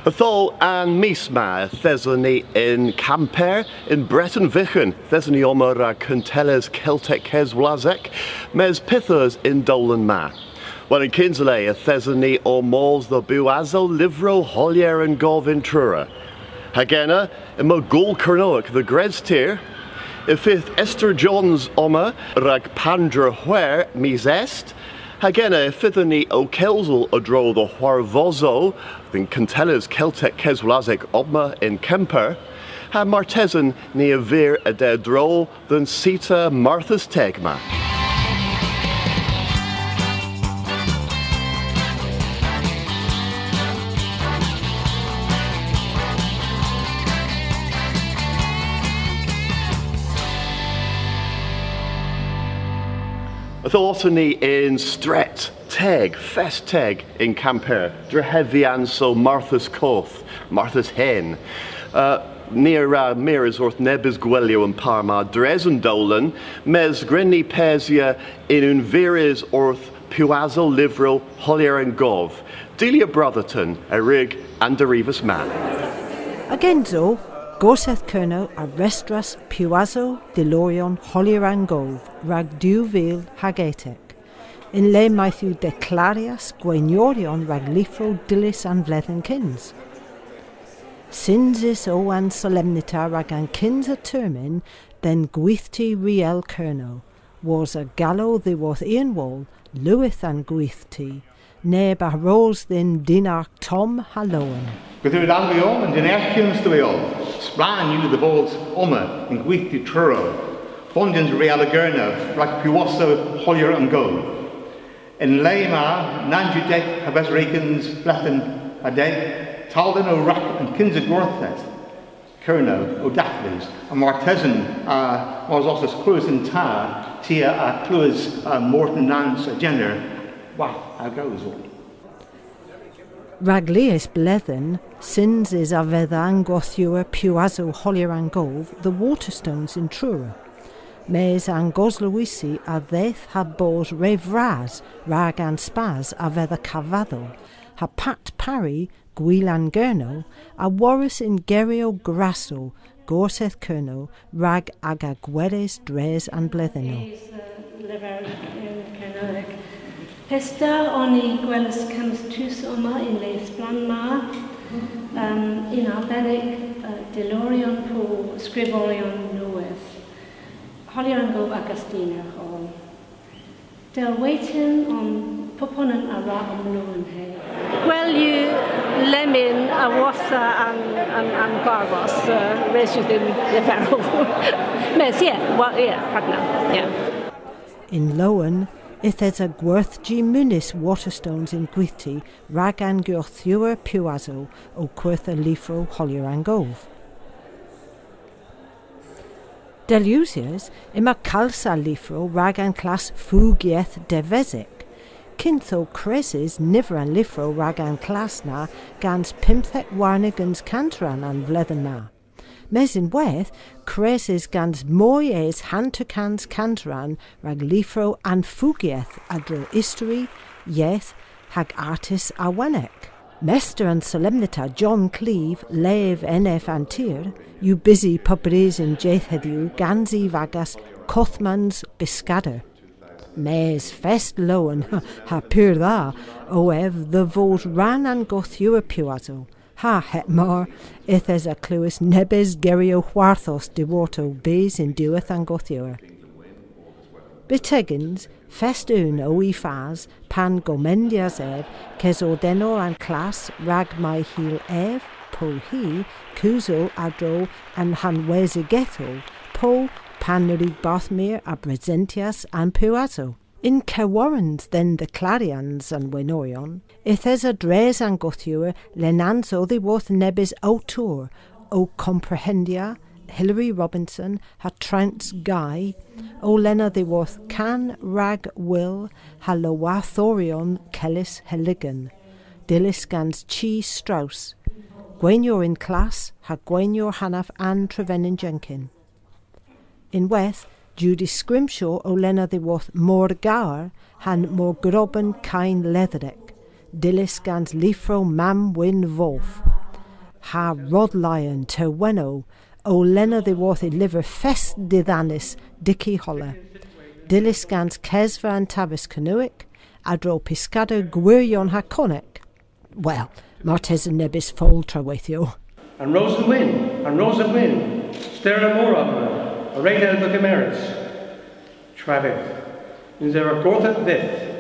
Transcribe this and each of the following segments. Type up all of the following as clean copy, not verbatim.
Athol and Misma, Thessalony in Camper, in Breton Vichen, Thessalony Omar Kunteles Celtic Keswlazek, Mes Pithers in Dolan Ma. Well, in Kinsley, a Thessalony o Mols the Buazo, Livro, Holier and Govintrura. Hagena, in Mogul Kernoak, the Gredstier, Ifith Esther Johns Oma, Rag Pandra Huer, Misest, Hagena, Fithani o Kelzel, Adro the Huarvozo, then Cantelas Celtic Keswlazek Obma in Kemper, Ha Martesan Neavir Adedro, than Sita Martha's Tegma. Authority in Stret, Teg, Fest Teg in Camper, Drehevian so Martha's Coth, Martha's Hen, near Miras orth Nebis Gwelio and Parma, Dresen Dolan, Mes Grenny Pesia in Unviris orth Puazo Livro, Holier and Gov, Delia Brotherton, Erig and Derivas Man. Agenzo, Gorseth Kerno a Restras Puazo Delorion Holirangov rag Duvil Hagetek. In le Matthew Declarias Gwenorion rag Lifro Dillis and Vlethen Kins. Sinsis o an solemnita rag an Kins a termin, then Gwythti Riel Kerno, was a gallo the worth Ian Wall, Lewith and Gwythti, ne barros then Dinark Tom Halloan. Gyda'r albiol yn dynerchions dwyol, sblan yw the balls oma yn gwyth di truro, fondins real agurno, rag piwaso holier and go. In le ma, nanjudek habesrikens blethen a deg, talden o rack and kinsa gorthes, kerno o dathlis, a martesan was also clues in ta, tia a clues morton nans a gender, wow, how goes all. Raglius blethen, sins is avedhan gothua puazo holier and gov, the Waterstones in Trura. Mes an gosluisi a theth ha bos revraz, rag and spaz avedha cavado, ha pat pari, gwilan gerno, a warris in gerio grasso, gorseth kerno, rag aga gueres, dres and bletheno. Pesta oni gwelys cymys tus oma in leis blan ma, in arbenic delorion po scribolion nueth, Holirango Agustina hall. Del waitin on poponan ara om nuan he. Gwelyu lemon a wasa and barbos, resudim levero. Mes, yeah, well, yeah, partner, yeah. In Lowen, Ithes a Gwerth G. Munis Waterstones in Gwythti, Ragan Gyorthua Puazo, o Quertha Lifro Holirangov. Delusias, ima Kalsa Lifro, Ragan Class Fugieth Devezek. Kintho Creses, Nivran Lifro, Ragan Klasna, Gans Pimthek Warnigans Cantran and Vlethenna. Mesin weth, Creses gans moyes hantukans cantran rag lifro and fugieth adro history, yeth, hag artis awenek. Mester and solemnita John Cleve, Lev nf antir, you busy pubris in jethediu, ganzi vagas, kothmans biscader. Mes fest lowen, ha pur tha, oev, the vote ran and gothua puazo. Ha hetmar, ithes a cluis nebes gerio huarthos devorto bes in dueth and gothua. Bitegins, festoon o ifaz, pan gomendias ev, kes ordenor and class, rag my heel ev, po he, kuzo adro, and hanwezigetho, po panerig bathmir a presentias and puazo. In Kewarrans then the Clarians and Wenorion, ithes a dres and gothua, lenanzo the worth nebis autor, o comprehendia, Hilary Robinson, ha trance Guy, o lena the worth can rag will, ha lowathorion kellis heligan, dillis gans chi Strauss, Gwenyor in class, ha Gwenyor hanaf and Trevenin Jenkin. In Weth, Judy Scrimshaw o lena the worth Morgaur, han Morgroben kain Leatherek, Dillis gans Lifro mam win Wolf, ha rod lion te weno, o lena the worth liver fest diddanis dicky holla. Dillis gans kesva and tavis canoic, adro piscado gwirion ha conic. Well, martes and nebis foltra with you. And Rose and Win, Stera Morabna, a raid out of the Cameras. Travis, is there a growth at this?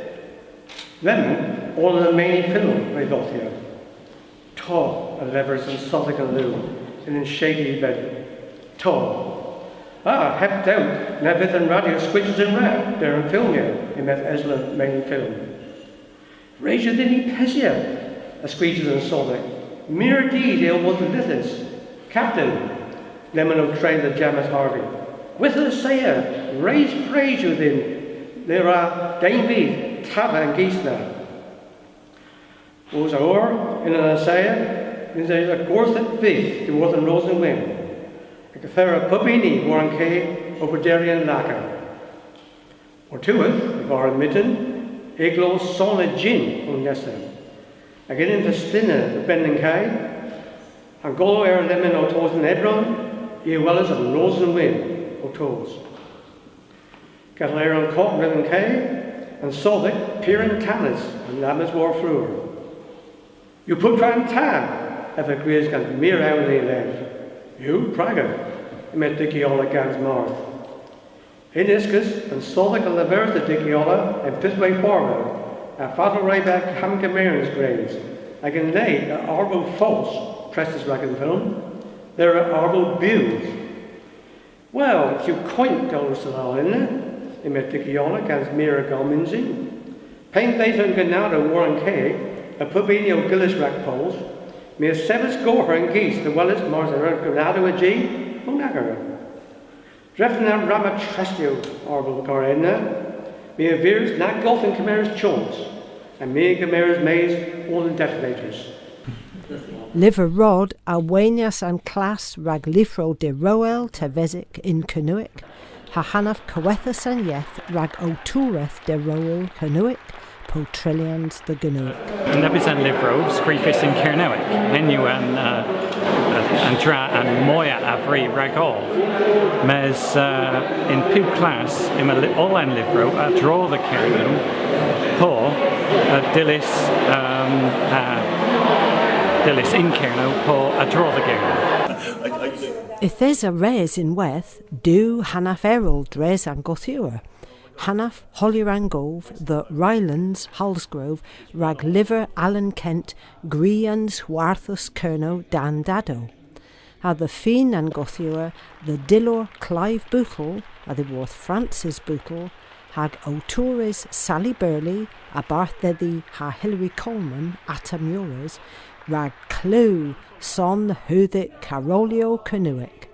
Lemon, all in the main film, I thought here. Tall, and levers and Celtic and Lou, and in shady bed. Tall. Hept out, Nebith and Radio squidges and rap, there in film here, in that Eslan main film. Raja Dini Pesia, a squeeges and Celtic. Mere deed ill want to this. Captain, Lemon of train the Jamas Harvey. With us sayer, raise praise within. There are Dainby, Tava and Geesna. Was our in an sayer, in a gorth at faith, the worth and rose and win. A cathera pupini, Warren K, Oberdarian Laka. Or to it, if our mitten, Eglo solid gin on Nessa. Again into Stinner, the Bending Kai, and Golo Air Lemon o Toes and Edron, ye well as of Rose and Win o Toes. Cattle Air on Cotton Ribbon Kai, and Solvic, Piran Talis, and Lamas War Fruer. You put round Tam, if a graze can mere hourly left. You, Praga, met Dickiola Gans Marth. In Iscus, and Solvic and Lavertha Dickiola, and Pisway Forward. A father Ryback Hamcameron's graves. I can lay a Arbo false, Prestes Ragan film. There are Arbo bills. Well, if you coint dollars to all in it, in Meticiola, Gans Mira Galminzi. Pain Theta and Ganado Warren K, a Pubinio Gillis Rack poles, me a Sevis Goher and Geese, the Wellis Marzara Ganado a G, Unagara. Drefna Rama Trestio, Arbo Corena. Me a Veers, not golf and Camara's chance, and me Camara's maze, all in detonators. Liver rod a wenias and class rag lifro de roel te vesic in Canuic, ha hanaf coethas and yeth rag otureth de roel Canuic, po trillions the Ganuic. Nebis and Livro, Screefis in Kernowic, Menu and Dra and Moya Avri Ragol. Mes in Pu class, in all and Livro, draw the Kerno, po Dillis Dillis in Kerno, po draw the Kerno. If there's a res in Weth, do Hanaf Errol dres and Gothura. Hanaf, Hollyrangove, the Rylands, Halsgrove, Rag Liver, Allen Kent, Grians, Warthus, Kerno, Dan Dado. Ha the Feen and Gothura, the Dillor, Clive Bootle, a the Worth Francis Bootle, hag O'Toures, Sally Burley, a Barthedi, ha Hilary Coleman, Atamuras, Rag Clue, Son, Hudit, Carolio, Canuic.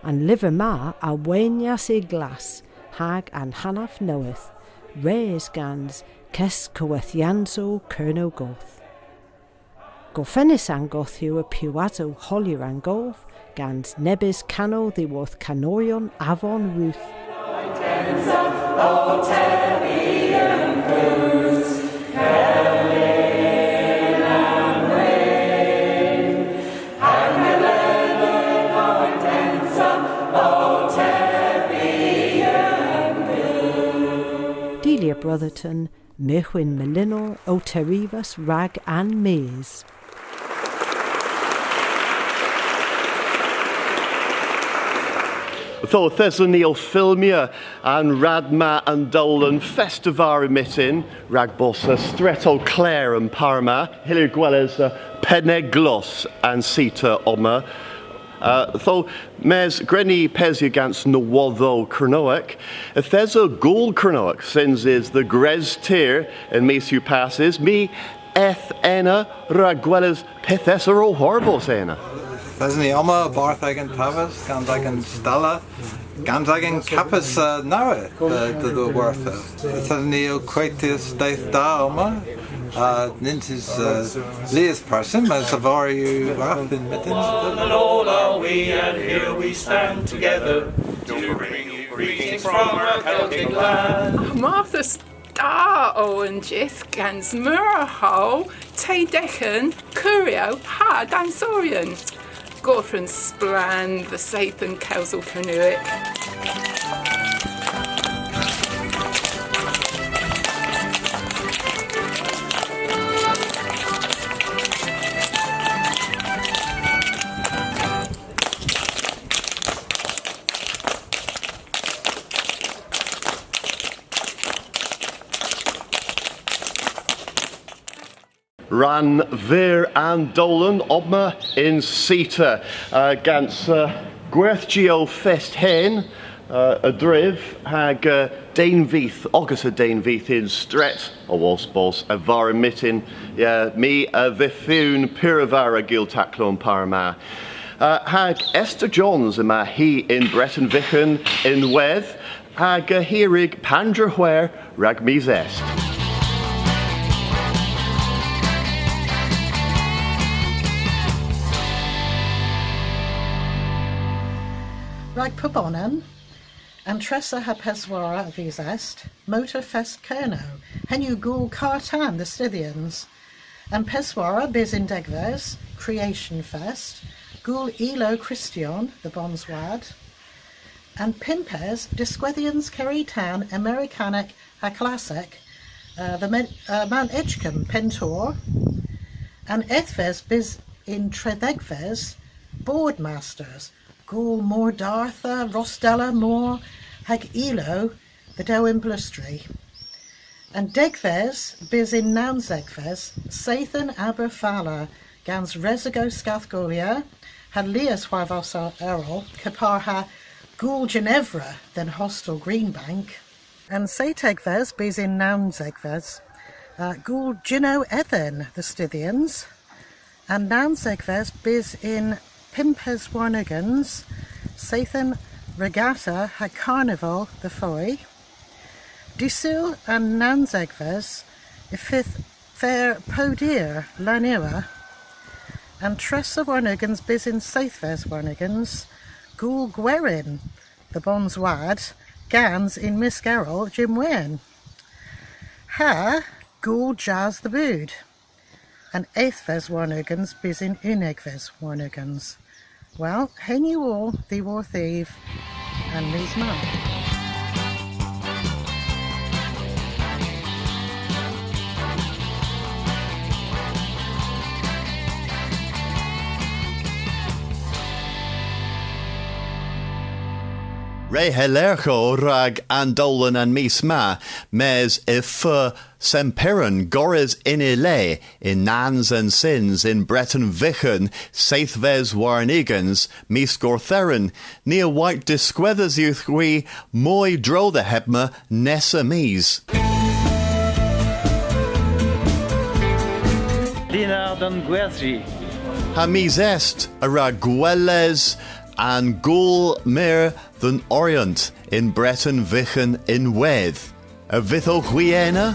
And Liver Ma, a Wenias e Glass, hag and Hanaf knoweth, Reis gans, Kes Coethianzo, Kerno Goth. Gofenis an Gothu a Puazo Hollyran Golf, gans Nebis Cano the Worth Canorion Avon Ruth. Delia Brotherton, Mehwin Melinor, Oterivas, Rag and Maze. Tho Thesonil Filmia and Radma and Dolan Festivar emitting Ragbossa Stretto Clare and Parma Hilly Gwelles Peneglos and Sita Oma Tho mes Grenny Pesi against Nawotho Cronoic if there's a goal Cronoic since is the Gres tier and Mesu passes me Eth Ena Ragwelles Pethesero Horrible Sena. Thesni Oma, Barthagen Tavis, Gandagen Stella, Gandagen Kappas Nara, the worth. Thesni Quatis Daith Da Oma, Nintis Leah's person, as of are you rough in mittens? And all are we, and here we stand together to bring you greetings from our Celtic land. Marthas Da Owen Jith gans Murho, Te Dechen, Curio, Ha Dansorian. Gorfran Splan, the Sathan Kelsel Kernuic. Ran Vir and Dolan Obma in Sita gans Gwerthgeo Fest Hen a Driv hag Dainvith August a Dainvith in Stret a Wasbos a Varamitin me a Vifun Piravara Giltaclon Parma hag Esther Johns ima he in Breton Vichen in Weth hag Herig Pandra Where rag mis est. Rag Pubonan, and Tressa ha Peswara vis est, Motor Fest Kerno, Henu Gul Cartan the Scythians, and Peswara bis in Degves, Creation Fest, Gul Elo Christian, the Bonswad, and Pimpes, Disquethians Keritan, Americanic a Classic, Mount Edgecombe, Pentor, and Ethves bis in Tredegves, Boardmasters, Gul More Dartha, Rostella More, Hag Elo, the Dow in Blustry. And Degves, bis in Naunzegves, Sathan Aberfala, Gans Resigo Scathgolia, had Leas Huavos Errol, Caparha, Gul Ginevra, then Hostel Greenbank. And Sategves, bis in Naunzegves, Gul Gino Ethen, the Scythians. And Naunzegves, bis in Pimpes Warnigans, Sathan Regatta ha Carnival the Foy, Disul and Naunzegves, Ifith Fair Podir Lanira, and Tressa Warnigans bis in Saithves Warnigans, Gul Gwerin, the Bonswad, Gans in Miss Gerol Jimwen, Ha Gul Jazz the Bood, and Eighthves Warnigans bis in Unegves Warnigans. Well, hen you all, the war thief, and me's mum. Re helercho rag Andolan and misma, mes if semperan gores in ile, in nans and sins, in Breton vichen, saithves warnigans, mis gortherin, near white disquethers youth we, moi dro the hebma, nessa mes. Linardon Guerzi. Ha mis est, a ragueles, and gul mer than Orient in Breton vichen in Weth. A vitho huiena?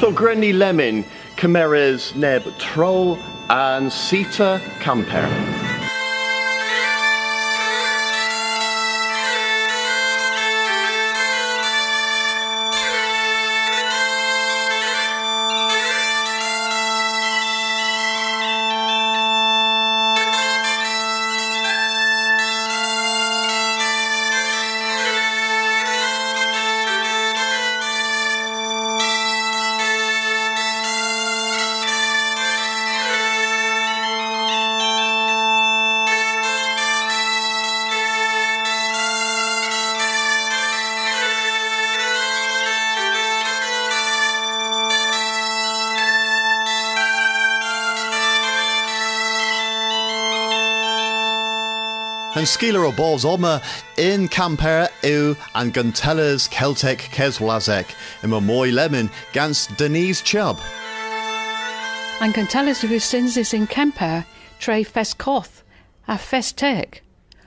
Tho Grenny Lemon, Cameras Neb Troll and Sita Camper. And Skeeler o Balls Oma in Camper Ew and Guntella's Celtic Keswlazek in Moy Lemon Gans Denise Chubb. And Guntella's Vusinsis in Camper Trey Fescoth a Festek.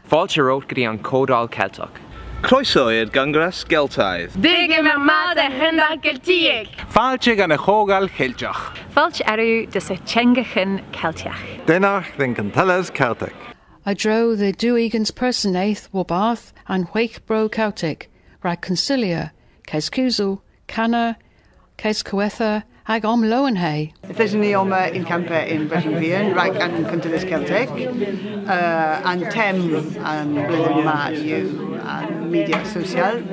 Fáilte rótgaí an códal Celtach. Croesoiad gangras Geltaidd. Dig y mamad a hynda Geltiig. Fáilte gan y chogal Celtach. Fáilte arw dys y Tchengachan Celtiach. Denach den Cantellas Celtic. I dro the Duigans personaith Wabath and Wake Bro Celtic, Rag Concilia, Kes Cusel, Canna, Kes Coetha, Ag Om Lowenhay. There's an Ioma in Camper in Breton Vian, Rag and Contilis Celtic, and Tem and Blithen Ma you and Media Social.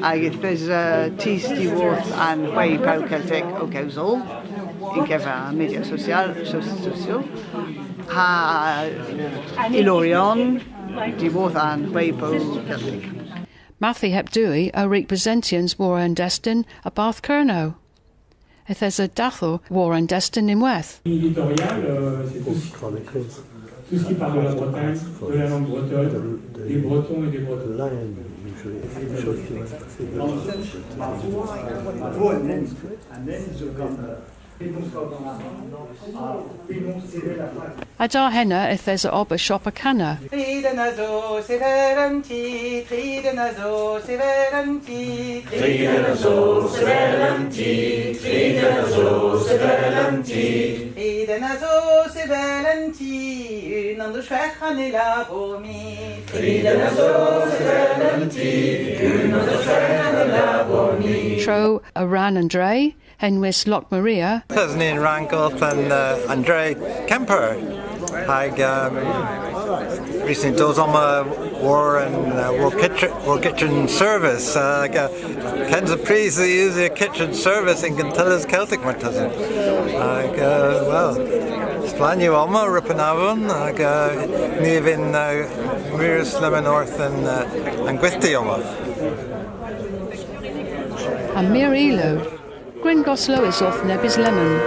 Ag there's Teasty Worth and Way Pau Celtic o Gausel in Keva Media Social. Ha Ilorion, Divorth and Way Pau Celtic. Matthew Hepdui a Reek Byzantians war and Destin a Bath Kerno. If there's a Dathel war and Destin in Weth. Éditorial, c'est tout ce qui parle de la Bretagne, de la langue bretonne, des Bretons et des Bretons. Adar henna if there's a oba shop a canna. Tridenazo severanti, tridenazo severanti, Tridenazo severanti, tridenazo severanti, tridenazo severanti, unando schwechan e labomi. Tridenazo severanti, unando schwechan e labomi. Tro a Ran and Dre, Henwis Loch Maria. Tesnin Rangoth and Andre Kemper. Recently does on a war and war kitchen service. Ken's a priest who uses a kitchen service in Guntella's Celtic Martazin. Well, Splanyu Oma, Ripanavon, Nivin Mirs Lemonorth and Gwithti Oma. And Mir Elo. Grin Goslow is off Nebby's Lemon.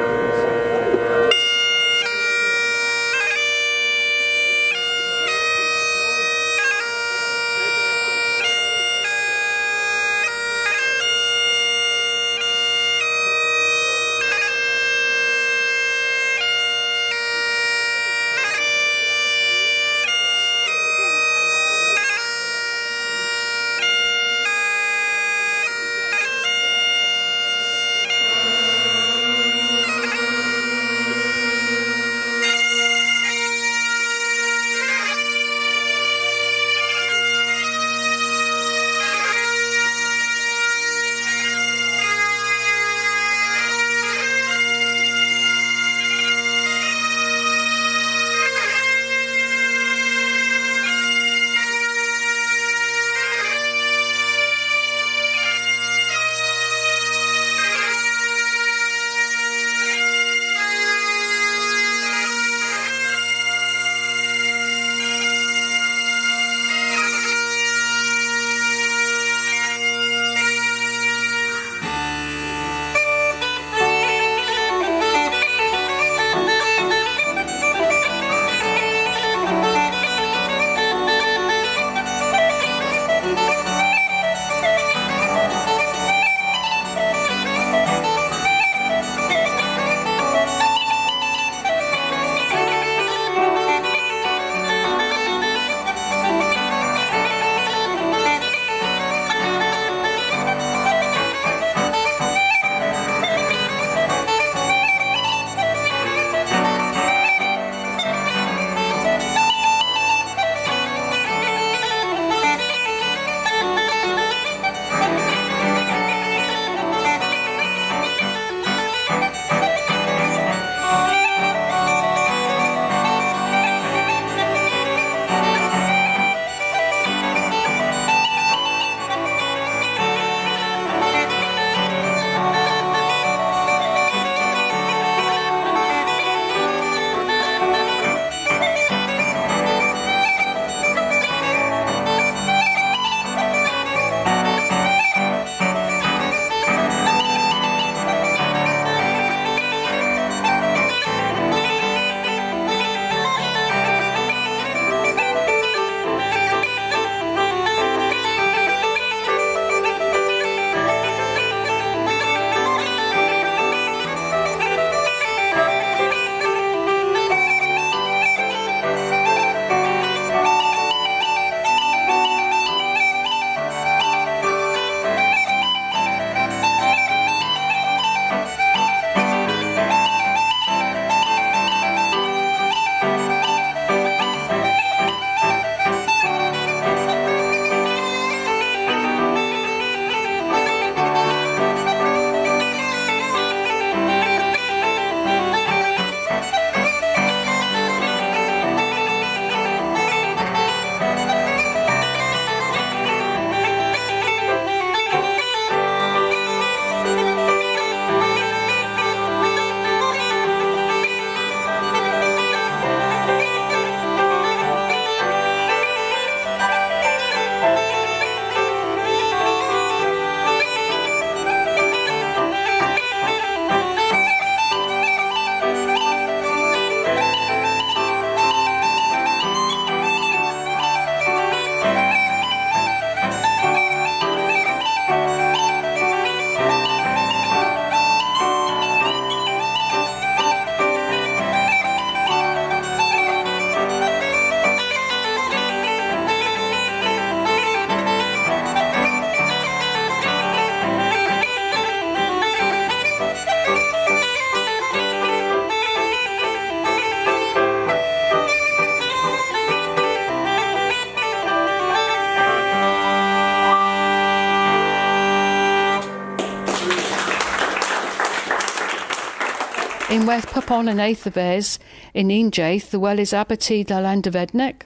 Unwaith Papon and Aethabes, in Injaith, the well is Abatid la land of Ednec.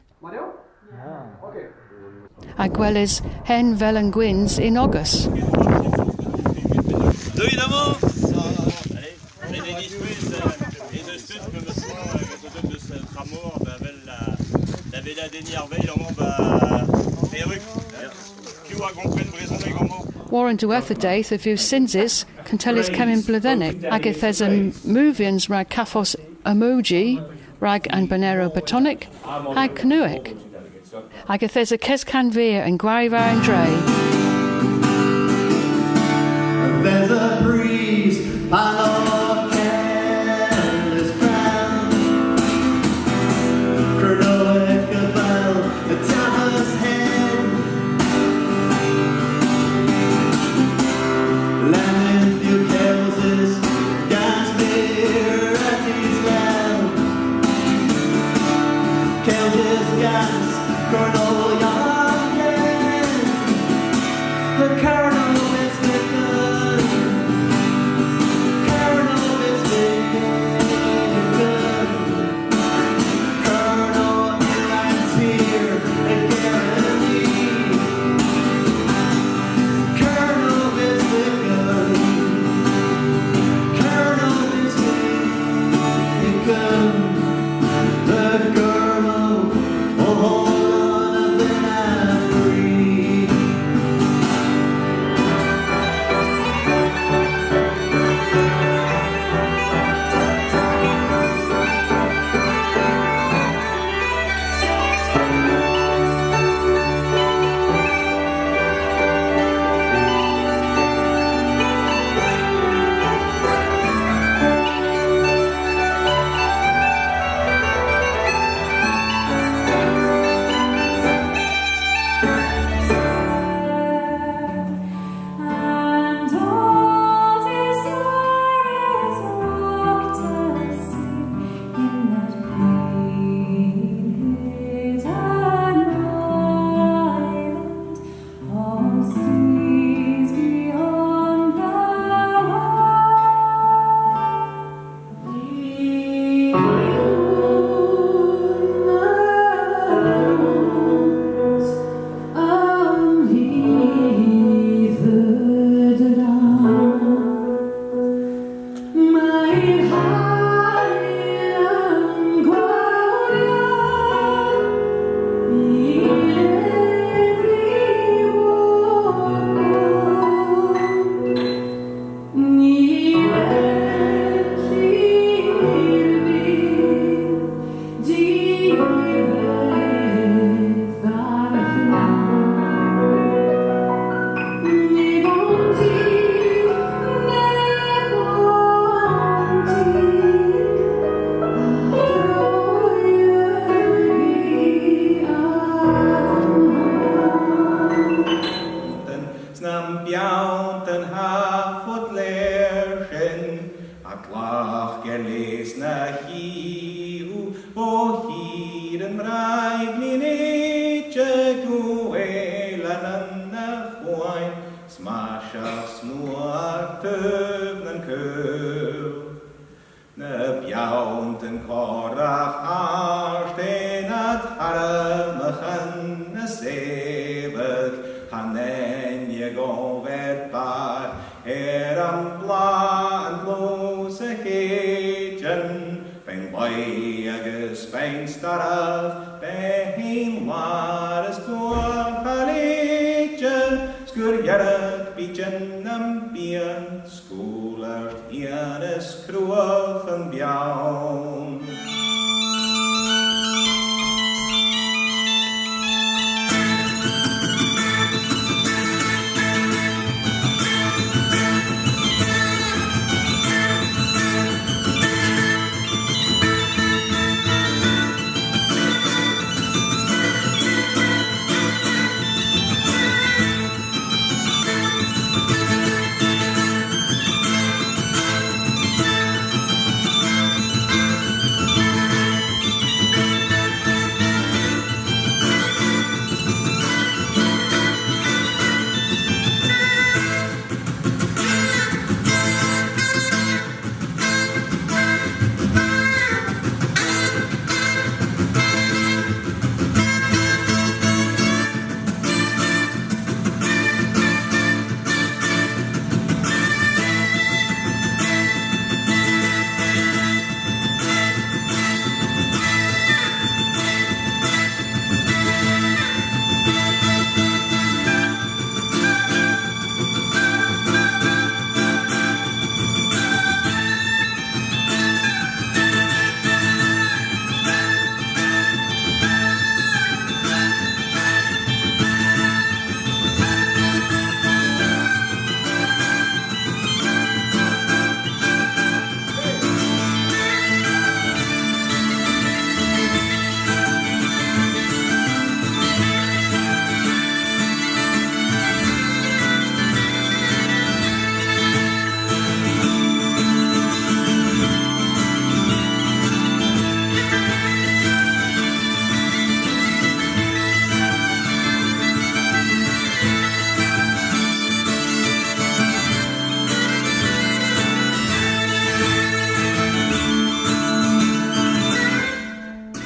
Ag well is Hen Vel and Gwyn's in August. Warren duetha daith a few sinses, Cantelis Kemin Bladenic, Agathes and Movians rag Caphos Emoji, rag and Bonero Batonic, Ag Canoic. Agathes a Kescan Veer and Guaiva and Dre. There's a breeze, Palo careless ground. Cronoic about the Tamas head. Landing through Kelsis, Gansmere at his land. Kelsis, Gans, Colonel Young, the Colonel is Nicholas.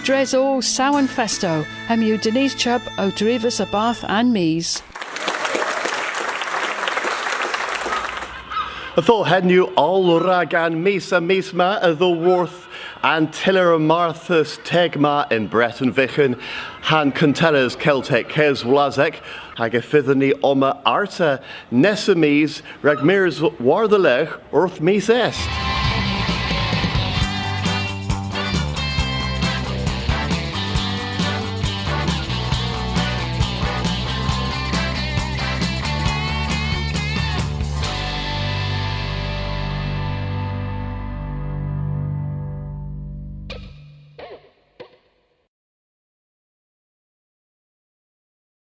Dres o Sawan Festo, Hemu Denise Chubb o Drivas Abath and Mees. Atho hedniw olrag an mis a misma atho worth and tiller Marthas tegma in Breton Vichen han Contellas Celtic Kes Wlazek hag a fithani oma arta nesamis rag mirs war the lech orth mis est.